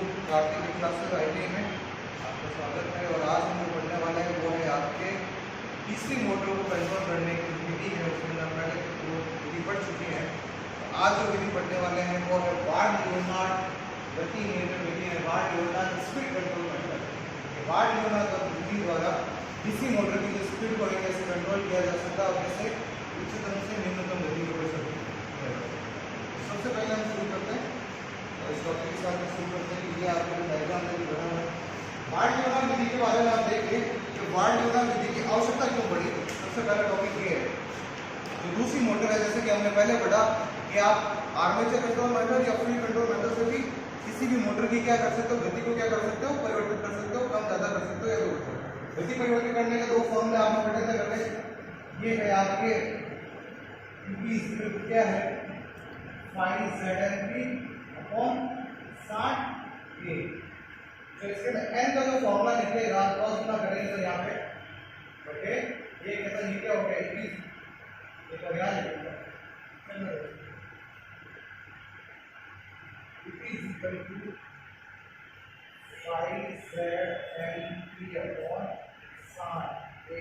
Kartik classes IT में आपका स्वागत है। और आज हम जो पढ़ने वाले हैं वो है आपके तीसरी मोटर को कंट्रोल करने की विधि है। उसमें हम पहले वो विधि पढ़ चुकी है। आज जो विधि पढ़ने वाले हैं वो है वार्ड-लियोनार्ड गति नियंत्रण विधि है। Ward Leonard speed control method. Ward Leonard विधि द्वारा डीसी मोटर की जो स्पीड को कैसे कंट्रोल किया जा सकता है और कैसे उच्चतम से निम्नतम गति को बढ़ सकती है। सबसे पहले हम शुरू करते हैं और इस टॉपिक के साथ शुरू करते हैं कि ये आपको डायग्राम में बना है। वार्ड-लियोनार्ड विधि के बारे में आप देखें कि वार्ड-लियोनार्ड विधि की आवश्यकता क्यों पड़ी। सबसे पहला टॉपिक ये है जो दूसरी मोटर है, जैसे कि हमने पहले पढ़ा कि आप आर्मेचर कंट्रोल मेथड या फील्ड कंट्रोल मेथड से भी किसी भी मोटर की क्या कर सकते हो, गति को क्या कर सकते हो, परिवर्तित कर सकते हो, कम ज्यादा कर सकते हो या दूर कर सकते हो। गति परिवर्तित करने के दो फॉर्मूले आपने पढ़े थे करने। ये है आपके क्या है फाइन ZNP अपॉन 60A। तो इसके n का जो फॉर्मूला निकलेगा क्रॉस गुना करेंगे तो यहाँ पे ओके ये कहता है क्या हो गया 21 ये तो याद रखिएगा it is equal to 5ZNP upon 60A।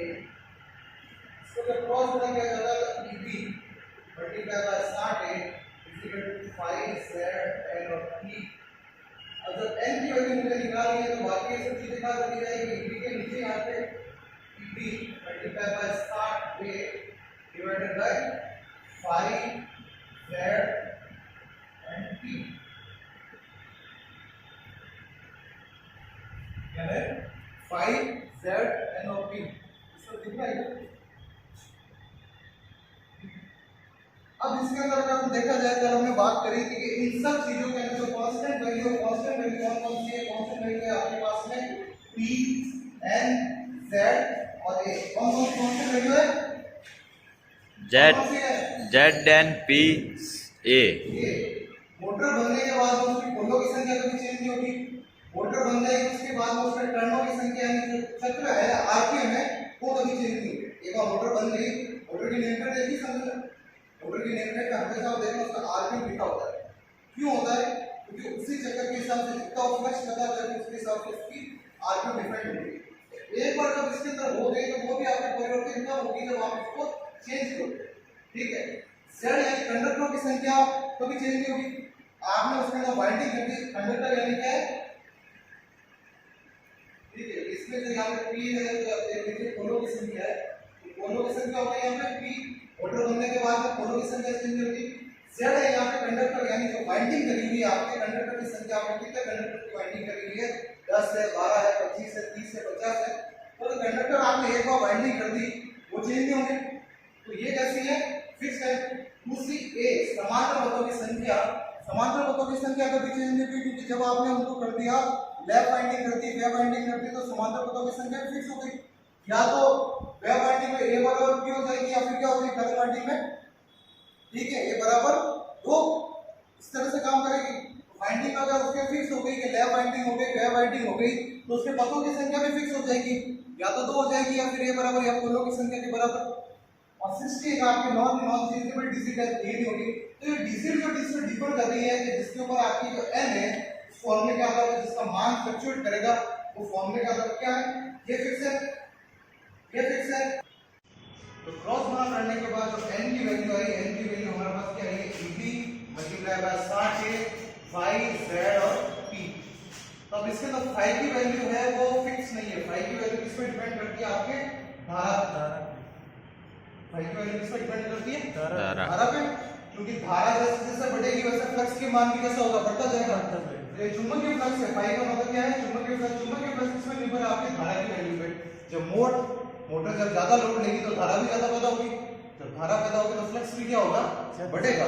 इसको जब क्रॉस गुना किया जाता है तो EB multiply by 60A is equal to 5ZNP। और जब n की वैल्यू मुझे निकालनी है तो बाकी सब चीजें क्या करनी जाएगी। EB के नीचे यहाँ पे EB multiply by 60A divided by 5ZNP क्या है 5ZNP। इसको दिख रहा है। अब इसके अंदर अगर हम देखा जाए तो हमने बात करी कि इन सब चीजों के अंदर जो कांस्टेंट वैल्यू कौन कौन सी है। कांस्टेंट वैल्यू है आपके पास में P N Z और A। कौन कौन सी कांस्टेंट वैल्यू है ZNP A। मोटर बनने के बाद उसकी पोलों की संख्या कभी चेंज नहीं होगी। मोटर बन जाएगी उसके बाद उसके टर्नों की संख्या यानी जो चक्र है आरपीएम है वो कभी चेंज नहीं होगी। एक बार मोटर बन गई मोटर की नेम प्लेट देखी समझ मोटर की नेम प्लेट में हमेशा आप देखो उसका आरपीएम लिखा होता है। क्यों होता है क्योंकि उसी चक्कर के हिसाब से जितना फ्लक्स पता करके उसके हिसाब से उसकी आरपीएम डिफरेंट होगी। एक बार जब इसके अंदर हो गई तो वो भी आपकी परिवर्तन कब होगी जब आप इसको चेंज करोगे। ठीक है जेड यानी कंडक्टरों की संख्या कभी चेंज नहीं होगी। आपने उसके अंदर वाइंडिंग कर दी कंडक्टर यानी क्या है ठीक है। इसमें जो यहाँ पे पी है जो आप देख लीजिए पोलों की संख्या है। पोलों की संख्या होगी यहाँ पे पी। मोटर बनने के बाद में पोलों की संख्या चेंज होगी। जेड है यहाँ पे कंडक्टर यानी जो वाइंडिंग करी हुई है आपके कंडक्टर की संख्या आपने कितने कंडक्टर की वाइंडिंग करी हुई है 10 है 12 है 25 है 30 है 50 है। तो कंडक्टर आपने एक बार वाइंडिंग कर दी वो चेंज नहीं होंगे। तो ये कैसी है फिक्स है। दूसरी ए समांतर पथों की संख्या। समांतर पथों की संख्या कभी चेंज नहीं हुई क्योंकि जब आपने उनको कर दिया लेफ्ट वाइंडिंग कर दी वेव वाइंडिंग कर दी तो समांतर पथों की संख्या फिक्स हो गई। या तो वेव वाइंडिंग में ए बराबर पी हो जाएगी या फिर क्या होगी डबल वाइंडिंग में ठीक है ये बराबर दो इस तरह से काम करेगी। वाइंडिंग अगर उसके फिक्स हो गई कि लेफ्ट वाइंडिंग हो गई वेव वाइंडिंग हो गई तो उसके पथों की संख्या भी फिक्स हो जाएगी। या तो दो हो जाएगी या फिर ए बराबर या पोलों की संख्या के बराबर। और 60 आपके नॉन चेंजेबल डीसी का ये नहीं होगी। तो ये डीसी जो डीसी डिफर कर रही है कि जिसके ऊपर आपकी जो n है उस फॉर्मूले के आधार पर जिसका मान फ्लक्चुएट करेगा वो फॉर्मूले का आधार क्या है ये फिक्स है ये फिक्स है। तो क्रॉस गुना करने के बाद जो n की वैल्यू आई n की वैल्यू हमारे पास क्या है EB multiply by 60A 5Z और P। तो अब इसके अंदर 5 की वैल्यू है वो फिक्स नहीं है। 5 की वैल्यू किस पे डिपेंड करती है आपके धारा 5 की वैल्यू किस पे डिपेंड करती है धारा पे। क्योंकि धारा जैसे जैसे बढ़ेगी वैसे फ्लक्स के मान भी कैसा होगा बढ़ता जाएगा। ये चुंबकीय फ्लक्स है 5 का मतलब क्या है चुंबकीय फ्लक्स किसमें निर्भर है आपकी धारा की वैल्यू पे। जब मोटर जब ज्यादा लोड लेगी तो धारा भी ज्यादा पैदा होगी। जब धारा पैदा होगी तो फ्लक्स भी क्या होगा बढ़ेगा।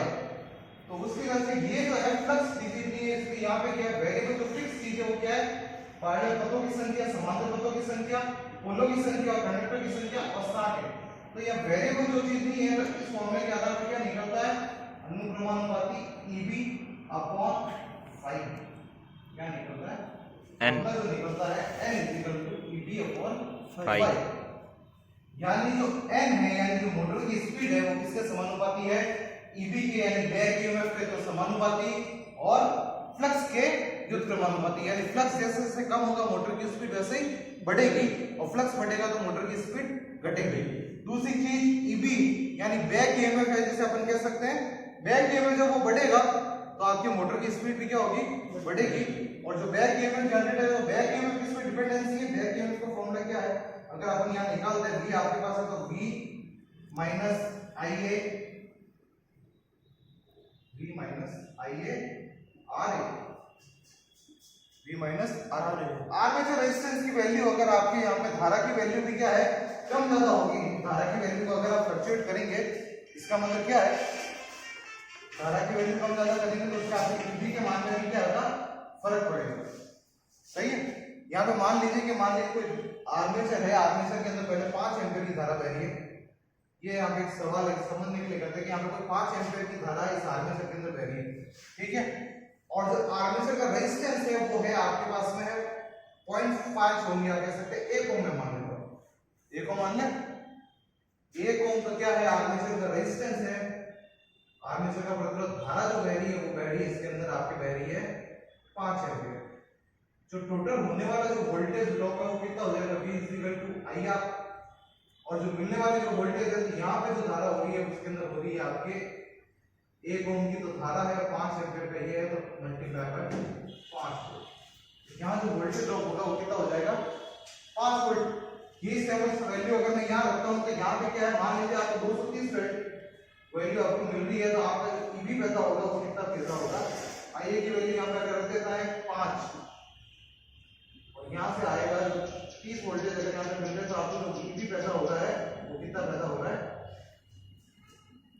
तो उसकी वजह से ये जो है फ्लक्स डीसी है इसलिए यहाँ पे क्या है वेरिएबल जो फिक्स चीज है वो क्या है पैरेलल पथों की संख्या समांतर पथों की संख्या पोलों की संख्या और कंडक्टर की संख्या और 60 है। तो यह वेरिएबल जो चीज नहीं है इस फॉर्मूले के आधार पर क्या निकलता है अनुक्रमानुपाती EB अपॉन 5 क्या निकलता है n जो निकलता है n EB अपॉन 5। यानी जो n है यानी जो मोटर की स्पीड है वो किसके समानुपाती है EB के यानी बैक ईएमएफ के तो समानुपाती और फ्लक्स के व्युत्क्रमानुपाती, यानी फ्लक्स जैसे जैसे कम होगा मोटर की स्पीड वैसे ही बढ़ेगी, और फ्लक्स बढ़ेगा तो मोटर की स्पीड घटेगी। दूसरी चीज ईबी यानी बैक ईएमएफ है, जिसे अपन कह सकते हैं बैक ईएमएफ जब वो बढ़ेगा तो आपकी मोटर की स्पीड भी क्या होगी, बढ़ेगी। और जो बैक ईएमएफ जनरेट है वो बैक ईएमएफ किस पे डिपेंडेंसी है, बैक ईएमएफ का फॉर्मूला क्या है, अगर अपन यहां निकालते हैं, V आपके पास है तो V minus IA RA, V minus armature resistance की वैल्यू अगर आपके यहाँ पे धारा की वैल्यू भी क्या है, कम ज्यादा होगी। धारा की वैल्यू को अगर आप फ्लक्चुएट करेंगे, इसका मतलब क्या है, धारा की वैल्यू कम ज्यादा करेंगे तो उसका आपके ईबी के मान में भी क्या होगा, फर्क पड़ेगा। सही है। यहाँ पे मान लीजिए कोई आर्मेचर है, आर्मेचर के अंदर पहले 5 एम्पीयर की धारा बह रही है। ये यहाँ पे एक सवाल है, समझने के लिए करते हैं कि यहाँ पे कोई 5 एम्पीयर की धारा इस आर्मेचर के अंदर बह रही है, ठीक है। और जो आर्मेचर का रेजिस्टेंस है वो है आपके पास में है 0.5 ओम, या कह सकते हैं 1 ओम में मान लेता हूं, 1 ओम मान लें। 1 ओम तो क्या है, आर्मेचर का रेजिस्टेंस है। आर्मेचर का प्रतिरोध धारा जो बह रही है वो बह रही है, इसके अंदर आपकी बह रही है 5 एम्पीयर। जो टोटल होने वाला जो वोल्टेज ड्रॉप है वो कितना हो जाएगा, V IR। और जो मिलने वाली जो वोल्टेज है, तो यहाँ पे जो धारा हो रही है उसके अंदर हो रही है आपके 1 ओम की तो धारा है, 5 एम्पीयर का ये है, तो मल्टीप्लाई बाय 5 वोल्ट। यहाँ जो वोल्टेज ड्रॉप होगा वो कितना हो जाएगा, 5 वोल्ट। ये स्टेबल वैल्यू अगर मैं यहाँ रखता हूँ तो यहाँ पे क्या है, मान लीजिए आपको 230 वोल्ट वैल्यू आपको मिल रही है, तो आपका ईबी पैदा होगा वो कितना पैदा होगा, IA की वैल्यू यहाँ पे अगर रख देता है 5, और यहाँ से आएगा जो 30 वोल्टेज अगर यहाँ पे मिल रहे, तो आपको जो ईबी पैदा हो रहा है वो कितना पैदा हो रहा है,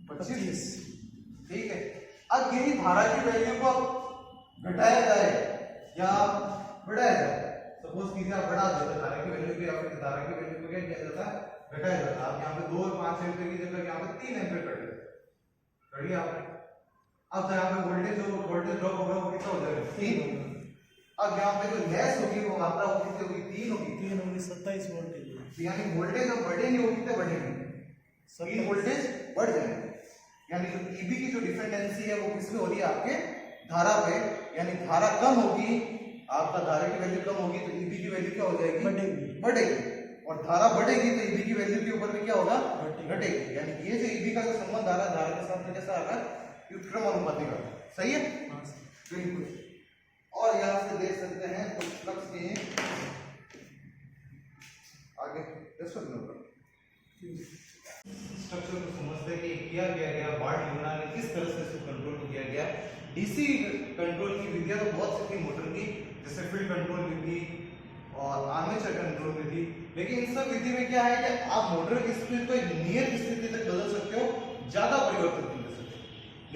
25। ठीक है। अब यही धारा की वैल्यू को घटाया जाए या बढ़ाया जाए, सपोज कीजिए आप बढ़ा देते धारा की वैल्यू को, या फिर धारा की वैल्यू को क्या किया जाता है, घटाया जाता है। आप यहाँ पे 2 और 5 एम्पीयर की जगह यहाँ पे 3 एम्पीयर कर दिया आपने। अब यहाँ पे वोल्टेज ड्रॉप होगा वो कितना हो जाएगा, 3 होगा। अब यहाँ पे जो लेस होगी वो मात्रा वो कितनी होगी, 3 होगी, 27 वोल्ट। यानी वोल्टेज अब बढ़ेंगे वो कितने बढ़ेंगे, 3 वोल्टेज बढ़ जाएंगे। यानी जो ईबी की जो डिपेंडेंसी है वो किस पे हो रही है, आपके धारा पे। यानी धारा कम होगी, आपका धारा की वैल्यू कम होगी तो ईबी की वैल्यू क्या हो जाएगी, बढ़ेगी। और धारा बढ़ेगी तो ईबी की वैल्यू के ऊपर भी क्या होगा, घटेगी। यानी ये जो ईबी का जो संबंध आ रहा है धारा के साथ में कैसा आ रहा है, व्युत्क्रमानुपाती का। सही है, बिल्कुल। और यहाँ से देख सकते हैं कुछ फ्लक्स के आगे स्ट्रक्चर को समझते हैं कि किया गया बार्ट-ल्यूना ने किस तरह से इसको कंट्रोल किया गया। डीसी कंट्रोल की विधियां तो बहुत सी थी मोटर की, जैसे फील्ड कंट्रोल विधि और आर्मेचर कंट्रोल विधि, लेकिन इन सब विधि में क्या है कि आप मोटर की स्पीड को एक नियत स्थिति तक बदल सकते हो, ज्यादा परिवर्तित नहीं कर सकते।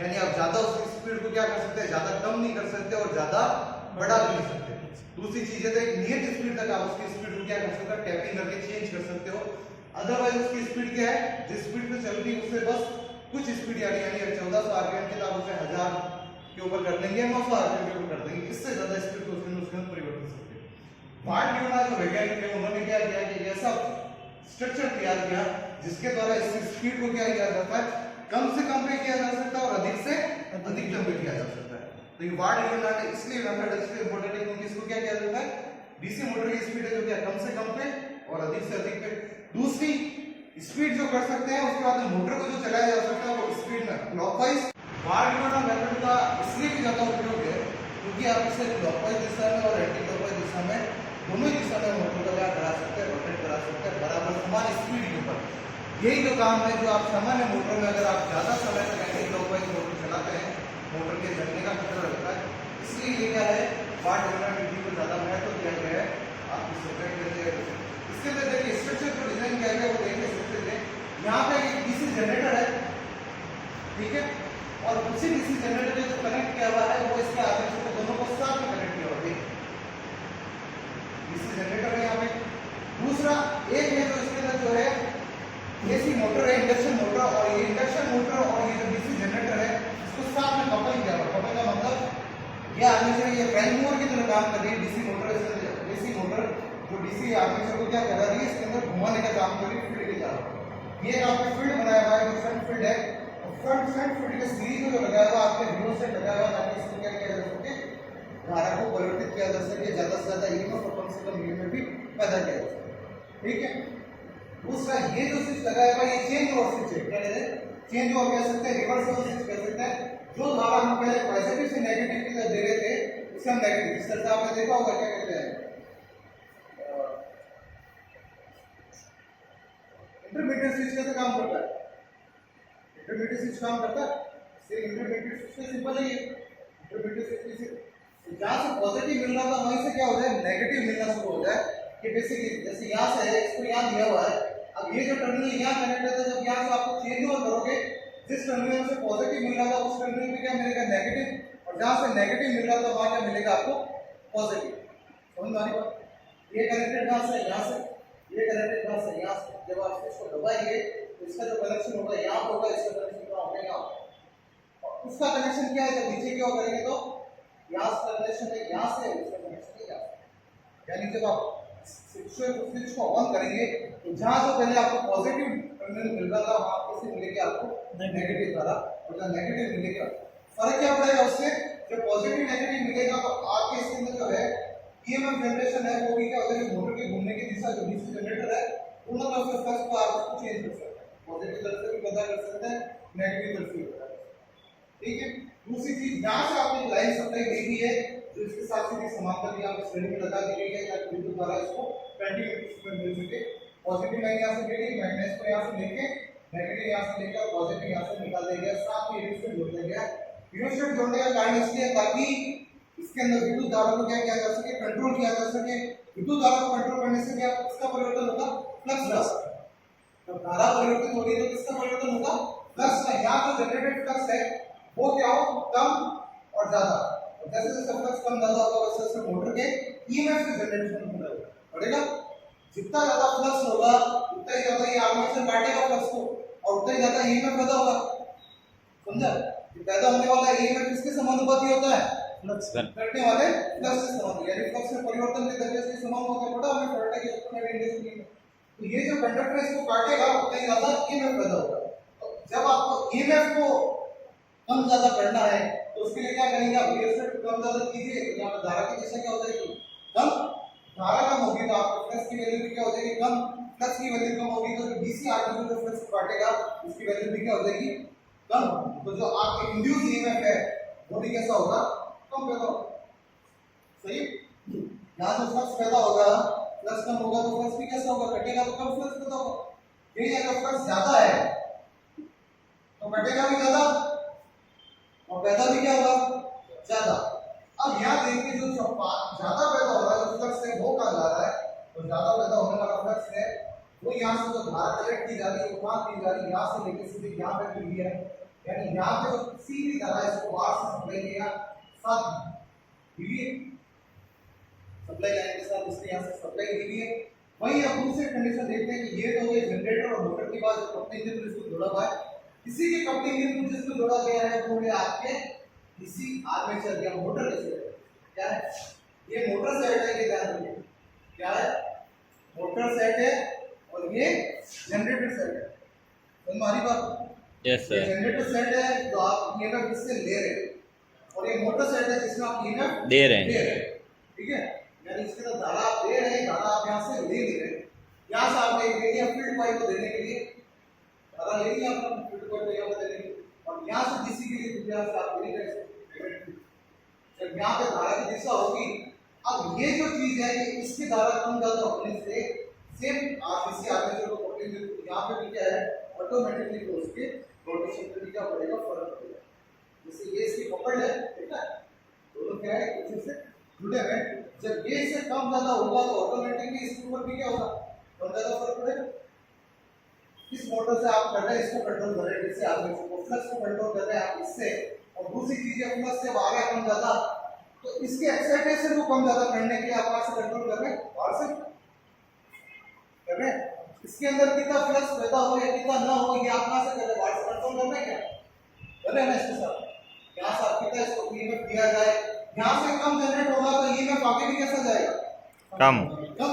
यानी आप ज्यादा उसकी स्पीड को क्या कर सकते हैं, ज्यादा कम नहीं कर सकते और ज्यादा बढ़ा भी नहीं सकते। दूसरी चीज है तो एक नियत स्पीड तक आप उसकी स्पीड को क्या कर सकते हो, टैपिंग करके चेंज कर सकते हो। अदरवाइज उसकी स्पीड क्या है, जिस स्पीड पे चल रही है उससे बस कुछ स्पीड यानी 1400 आरपीएम की आप उसे 1000 के ऊपर कर देंगे, 900 आरपीएम के ऊपर कर देंगे, इससे ज्यादा स्पीड को उसके अंदर परिवर्तन कर सकते हैं। बार्ट-ल्यूना जो वैज्ञानिक है उन्होंने क्या किया कि ऐसा स्ट्रक्चर तैयार किया जिसके द्वारा इसकी स्पीड को क्या किया जाता है, कम से कम पे किया जा सकता है और अधिक से अधिकतम पे किया जा सकता है। तो ये बार्ट-ल्यूना ने इसलिए मेथड इसलिए इंपॉर्टेंट है क्योंकि इसको क्या किया जाता है, डीसी मोटर की स्पीड है जो क्या कम से कम पे और अधिक से अधिक पे दूसरी स्पीड जो कर सकते हैं, उसके बाद मोटर को जो चलाया जा सकता है वो स्पीड में क्लॉकवाइज। बार्ट-ल्यूना मेथड का इसलिए भी ज्यादा उपयोग है क्योंकि आप इसे क्लॉकवाइज दिशा में और एंटी क्लॉकवाइज दिशा में दोनों दिशा में मोटर को क्या करा सकते हैं, रोटेट करा सकते हैं बराबर समान स्पीड के ऊपर। यही जो काम है जो आप सामान्य मोटर में अगर आप ज्यादा समय तक एंटी क्लॉकवाइज मोटर चलाते हैं, मोटर के जलने का खतरा रहता है, इसलिए ये क्या है बार्ट-ल्यूना विधि को ज्यादा महत्व दिया गया है। आप इस सेपरेट करके इसके अंदर देखिए स्ट्रक्चर को डिजाइन किया गया वो देखिए सबसे पहले यहाँ पे एक डीसी जनरेटर है, ठीक है, और उसी डीसी जनरेटर जो कनेक्ट किया हुआ है वो इसके आर्मेचर को दोनों को साथ में कनेक्ट किया हुआ है। डीसी जनरेटर है यहाँ पे। दूसरा एक है जो इसके अंदर जो है एसी मोटर है, इंडक्शन मोटर, और ये इंडक्शन मोटर और ये जो डीसी जनरेटर है इसको साथ में कपल किया हुआ। कपल का मतलब ये आर्मेचर ये प्राइम मूवर की तरह काम कर रही है। डीसी मोटर एसी मोटर जो डीसी आर्मेचर को क्या कर रही है, इसके अंदर घुमाने का काम कर रही है, फील्ड के चारों। ये आपने फील्ड बनाया हुआ है जो फ्रंट फील्ड है, और फ्रंट फील्ड के सीरीज में जो लगाया हुआ आपके व्हील से लगाया हुआ ताकि इसको क्या किया जा सके, धारा को परिवर्तित किया जा सके, ज्यादा से ज्यादा ईएमएफ और कम से कम ईएमएफ भी पैदा किया जा सके। ठीक है। दूसरा ये जो स्विच लगाया हुआ ये चेंज ओवर स्विच है, क्या कहते हैं, चेंज ओवर कह सकते हैं, रिवर्स ओवर स्विच कह सकते हैं। जो धारा हम पहले पॉजिटिव से नेगेटिव की तरफ दे रहे थे उसे हम नेगेटिव, इस तरह से आपने देखा होगा, क्या कहते हैं, इंटरमीडिएट स्विच कैसे काम करता है, इंटरमीडिएट स्विच काम करता है, से इंटरमीडिएट स्विच का सिंपल है ये, इंटरमीडिएट स्विच से जहां से पॉजिटिव मिल रहा था वहीं से क्या हो जाए, नेगेटिव मिलना शुरू हो जाए। कि बेसिकली जैसे यहाँ से है, इसको यहाँ दिया हुआ है, अब ये जो टर्मिनल यहाँ कनेक्टेड है, जब यहाँ से आपको चेंज ओवर करोगे, जिस टर्मिनल से पॉजिटिव मिल रहा था उस टर्मिनल पे क्या मिलेगा, नेगेटिव, और जहाँ से नेगेटिव मिल रहा था वहाँ क्या मिलेगा आपको, पॉजिटिव। समझ में आ रही बात? ये कनेक्टेड कहाँ से, यहाँ से, ये कनेक्टेड कहाँ से, यहाँ से। जब आप इसको दबाएंगे तो इसका जो कनेक्शन होगा यहाँ होगा, इसका कनेक्शन कहाँ होगा, यहाँ, और उसका कनेक्शन क्या है, जब नीचे क्या करेंगे तो यहाँ से कनेक्शन है, यहाँ से उसका कनेक्शन है यहाँ से। यानी जब आप स्विच को ऑन करेंगे तो जहां से पहले आपको पॉजिटिव टर्मिनल मिल रहा था वहां से मिलेगा आपको नेगेटिव धारा, और जब नेगेटिव मिलेगा फर्क क्या पड़ेगा उससे, जब पॉजिटिव नेगेटिव मिलेगा तो आपके इसके अंदर जो है ईएमएफ जनरेशन है वो भी क्या होता है, मोटर के घूमने की दिशा जो डीसी जनरेटर है दोनों तरफ से फ्लक्स को आप चेंज कर सकते हैं, पॉजिटिव तरफ से भी बदल कर सकते हैं, नेगेटिव तरफ से भी बदल। ठीक है। दूसरी चीज, यहाँ से आपने लाइन सप्लाई दी हुई है जो इसके साथ सीधी समांतर भी आप श्रेणी में लगा दी गई है ताकि विद्युत द्वारा इसको 20 मीटर में मिल सके। पॉजिटिव लाइन यहाँ से लेके माइनस को यहाँ से लेके नेगेटिव यहाँ से लेकर पॉजिटिव यहाँ से निकाल दिया गया, साथ में यूनिट से जोड़ दिया गया। यूनिट से जोड़ने का कारण इसलिए ताकि इसके अंदर विद्युत धारा को क्या किया जा सके, कंट्रोल किया जा सके। विद्युत धारा को कंट्रोल करने से क्या इसका परिवर्तन होगा, फ्लक्स का। जब धारा परिवर्तित हो रही है तो किसका परिवर्तन होगा, फ्लक्स का। यहाँ जो जनरेटेड फ्लक्स है वो क्या हो, कम और ज्यादा, और जैसे जैसे फ्लक्स कम ज्यादा होगा वैसे वैसे मोटर के ईएमएफ का जनरेशन होगा बढ़ेगा। जितना ज्यादा फ्लक्स होगा उतना ही ज्यादा ये आर्मेचर काटेगा फ्लक्स को, और उतना ही ज्यादा ईएमएफ पैदा होगा। समझा? ये पैदा होने वाला ईएमएफ किसके समानुपाती होता है, फ्लक्स करने वाले फ्लक्स के समानुपाती, यानी फ्लक्स में परिवर्तन के दर्जे से समानुपाती होता है। हमें पढ़ा है कि इलेक्ट्रोमैग्नेटिक इंडस्ट्री में तो ये जो कंडक्टर इसको काटेगा उतना ही ज्यादा ईएमएफ पैदा होगा। तो जब आपको ईएमएफ को कम ज्यादा करना है तो उसके लिए क्या करेंगे आप, रिएक्शन कम ज्यादा कीजिए, यहाँ पर धारा की दिशा क्या हो जाएगी, कम, धारा कम होगी तो आपके फ्लक्स की वैल्यू भी क्या हो जाएगी, कम। फ्लक्स की वैल्यू कम होगी तो जो डीसी आर्मेचर जो फ्लक्स को काटेगा उसकी वैल्यू भी क्या हो जाएगी, कम। तो जो आपके इंड्यूस ईएमएफ है वो भी कैसा होगा, कम पैदा होगा। सही। यहाँ जो फ्लक्स पैदा होगा, फ्लक्स कम होगा तो फ्लक्स भी कैसा होगा, कटेगा तो कम फ्लक्स पैदा होगा। यही अगर फ्लक्स ज्यादा है तो कटेगा भी ज्यादा और पैदा भी क्या होगा, ज्यादा। अब यहाँ देखिए जो ज्यादा पैदा हो रहा है, जो फ्लक्स है वो कहाँ जा रहा है, तो ज्यादा पैदा होने वाला फ्लक्स है वो यहाँ से जो धारा कलेक्ट की जा रही है वो कहाँ की जा रही है, यहाँ से लेकर सीधे यहाँ पे की हुई है। यानी यहाँ पे जो सीधी धारा है इसको बाहर से सप्लाई किया, साथ सप्लाई लाइन के साथ इसने यहाँ से सप्लाई की हुई है। वही अब दूसरी कंडीशन देखते हैं कि ये तो ये जनरेटर और मोटर के बाद कपलिंग यूनिट इसको जोड़ा हुआ है, इसी के कपलिंग यूनिट जिसको जोड़ा गया है वो है आपके इसी आर्मेचर या मोटर के साथ। क्या है ये, मोटर सेट है, ये ध्यान रखिए क्या है, मोटर सेट है और ये जनरेटर सेट है। तो हमारी बात, यस सर, जनरेटर सेट है जो आप ईएमएफ इससे ले रहे हैं, और ये मोटर सेट है जिसमें आप ईएमएफ दे रहे हैं। ठीक है, यानी इसके अंदर धारा आप दे रहे हैं, धारा आप यहाँ से ले रहे हैं। यहाँ से आपने एक एरिया फील्ड कॉइल को देने के लिए धारा ले लिया आपने फील्ड कॉइल को यहाँ पे देने के लिए, और यहाँ से डीसी के लिए यहाँ से आप नहीं कर सकते। जब यहाँ पे धारा की दिशा होगी, अब ये जो चीज है कि इसकी धारा कम ज्यादा होने से सेम आप इसी आर्मेचर को पकड़ेंगे तो यहाँ पे भी क्या है, ऑटोमेटिकली तो उसके रोटेशन पे भी क्या पड़ेगा, फर्क पड़ेगा। जैसे ये इसकी पकड़ है, ठीक है, दोनों क्या है एक दूसरे से जुड़े हुए। जब ये इससे कम ज्यादा होगा तो ऑटोमेटिकली इसके ऊपर भी क्या होगा, कम ज्यादा फर्क पड़ेगा। इस मोटर से आप कर रहे हैं, इसको कंट्रोल कर रहे हैं, जैसे आर्मेचर को फ्लक्स को कंट्रोल कर रहे हैं आप इससे, और दूसरी चीज है फ्लक्स से बाहर कम ज्यादा, तो इसके एक्साइटेशन को कम ज्यादा करने के लिए आप कहां से कंट्रोल कर रहे हैं, बाहर से कर रहे हैं। इसके अंदर कितना फ्लक्स पैदा हो या कितना ना हो ये आप कहां से कर रहे हैं, बाहर से कंट्रोल कर रहे हैं, क्या कर रहे हैं ना इसके साथ। यहाँ से आप कितना इसको ईएमएफ दिया जाए, यहाँ से कम जनरेट होगा तो ईएमएफ आगे भी कैसा जाएगा, कम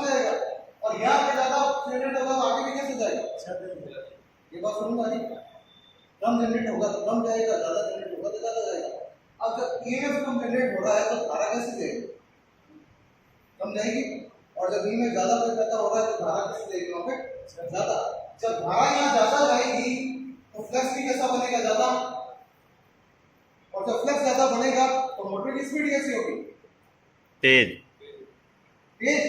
जाएगा, और यहाँ पे ज्यादा जनरेट होगा तो आगे भी कैसे जाएगा। ये बात समझ आ रही है, कम जनरेट होगा तो कम जाएगा, ज्यादा जनरेट होगा तो ज्यादा जाएगा। अब जब ईएमएफ कम जनरेट हो रहा है तो धारा कैसे देगी? कम जाएगी। और जब ई में ज्यादा पैदा हो रहा है तो धारा कैसे देगी? वहां पे ज्यादा। जब धारा यहाँ ज्यादा जाएगी तो फ्लक्स भी कैसा बनेगा? ज्यादा। और जब फ्लक्स ज्यादा बनेगा तो मोटर की स्पीड कैसी होगी? तेज। तेज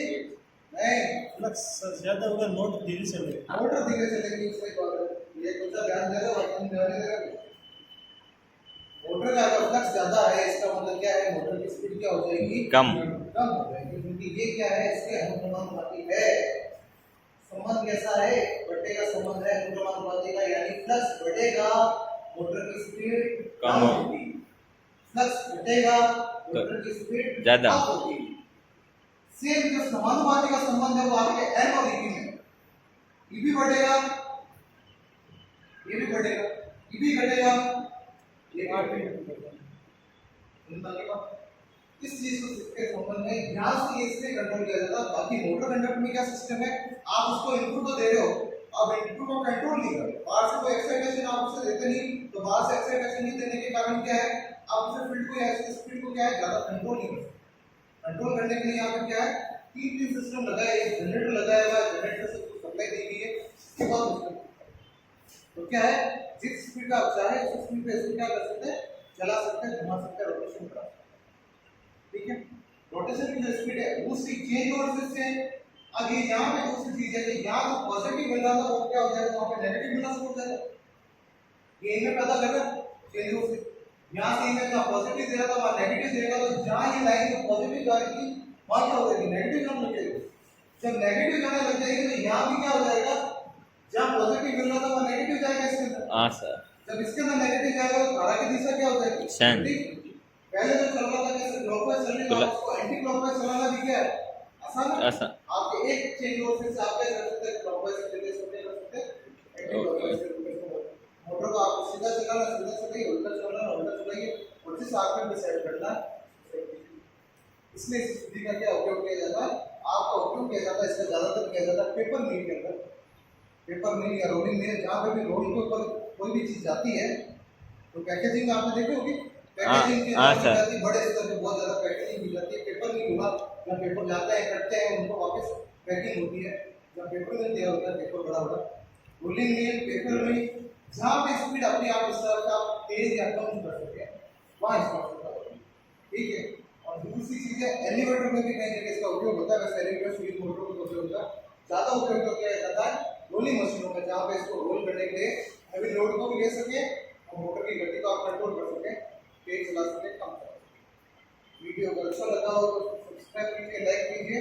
नहीं, फ्लक्स ज्यादा होगा, मोटर धीरे चलेगा। मोटर धीरे चलेगी। उसमें बात है, ये कुछ ध्यान देगा वर्तन ध्यान देगा। मोटर का अगर फ्लक्स ज्यादा है इसका मतलब क्या है? मोटर की स्पीड क्या हो जाएगी? कम। कम हो जाएगी, क्योंकि ये क्या है? इसके अनुक्रमानुपाती है। संबंध कैसा है? बढ़ने का संबंध है अनुक्रमानुपाती का, यानी फ्लक्स बढ़ेगा मोटर की स्पीड कम होगी, फ्लक्स घटेगा मोटर की स्पीड ज्यादा होगी। सेम जो समानुपाती का संबंध है वो आपके एन और ईबी में, ईबी बढ़ेगा ये भी बढ़ेगा, ईबी घटेगा ये इस चीज को इसके संबंध में ध्यान से इससे कंट्रोल किया जाता है। बाकी मोटर कंडक्टर में क्या सिस्टम है? आप उसको इनपुट तो दे रहे हो, अब इनपुट को कंट्रोल नहीं कर रहे, बाहर से कोई एक्साइटेशन आप उसे देते नहीं, तो बाहर से एक्साइटेशन नहीं देने के कारण क्या है? आप उसे फील्ड को या स्पीड को क्या है? ज्यादा कंट्रोल नहीं कर सकते। कंट्रोल करने के लिए यहाँ पर क्या है? तीन सिस्टम लगाया है, जनरेटर लगाया हुआ है, जनरेटर से सप्लाई दी गई है, इसके बाद उसको तो क्या है? जिस स्पीड का आप चाहे उस स्पीड पे इसको क्या कर सकते हैं? चला सकते हैं, घुमा सकते हैं, रोटेशन करा सकते हैं। ठीक है, रोटेशन की जो स्पीड है उसकी चेंज ओवर से आगे यहाँ पे दूसरी चीज है कि यहाँ जो पॉजिटिव मिल रहा था वो क्या हो जाएगा? वहाँ पे नेगेटिव मिलना शुरू हो जाएगा। ये में पता लगा चेंज ओवर से यहाँ से इन्हें जहाँ पॉजिटिव दे रहा था वहाँ नेगेटिव देगा, तो जहाँ ये लाइन जो पॉजिटिव जा रही थी वहाँ क्या हो जाएगी? नेगेटिव जाने लग जाएगी। जब नेगेटिव जाने लग जाएगी तो यहाँ भी क्या हो जाएगा? जहाँ पॉजिटिव मिल रहा था वहाँ नेगेटिव जाएगा इसके अंदर। हाँ सर। जब इसके अंदर नेगेटिव जाएगा तो धारा की दिशा क्या हो जाएगी? सेंड। पहले जो चल रहा था जैसे क्लॉकवाइज चल रही था उसको एंटी क्लॉकवाइज चलाना भी क्या है? आसान है। आसान। आपके एक चेंज ओवर से आप क्या कर सकते हैं? क्लॉकवाइज से रिवर्स होते कर सकते हैं, एंटी क्लॉकवाइज से रिवर्स। मोटर को आप सीधा चलाना सीधा चलाइए, उल्टा चलाना उल्टा चलाइए, और जिस आर्क में डिसाइड करना इसमें इस विधि का क्या उपयोग किया जाता है? आपका उपयोग किया जाता है इसका ज्यादातर किया जाता है पेपर मिल के अंदर। पेपर मिल या रोलिंग मिल, जहाँ पे भी रोल के ऊपर कोई भी चीज जाती है तो पैकेजिंग आपने देखी होगी, पैकेजिंग की जाती बड़े स्तर पे बहुत ज्यादा पैकेजिंग की जाती है। पेपर मिल हुआ जहाँ पेपर जाते हैं कटते हैं उनको वापस पैकिंग होती है, जहाँ पेपर मिल दिया होता है पेपर बड़ा बड़ा। रोलिंग मिल, पेपर मिल, जहाँ पे स्पीड अपने आप इस तरह का तेज या कम कर सकते हैं वहाँ इस्तेमाल होता है। ठीक है, और दूसरी चीज है एलिवेटर में भी कई जगह इसका उपयोग होता है। वैसे एलिवेटर स्पीड मोटर का उपयोग होता है, ज्यादा उपयोग किया जाता है रोलिंग मशीनों में, जहाँ पे इसको रोल करने के लिए हैवी लोड को भी ले सके और मोटर की गति को आप कंट्रोल कर सके, तेज चला सके, कम कर सके। वीडियो को अच्छा लगा हो तो सब्सक्राइब कीजिए, लाइक कीजिए।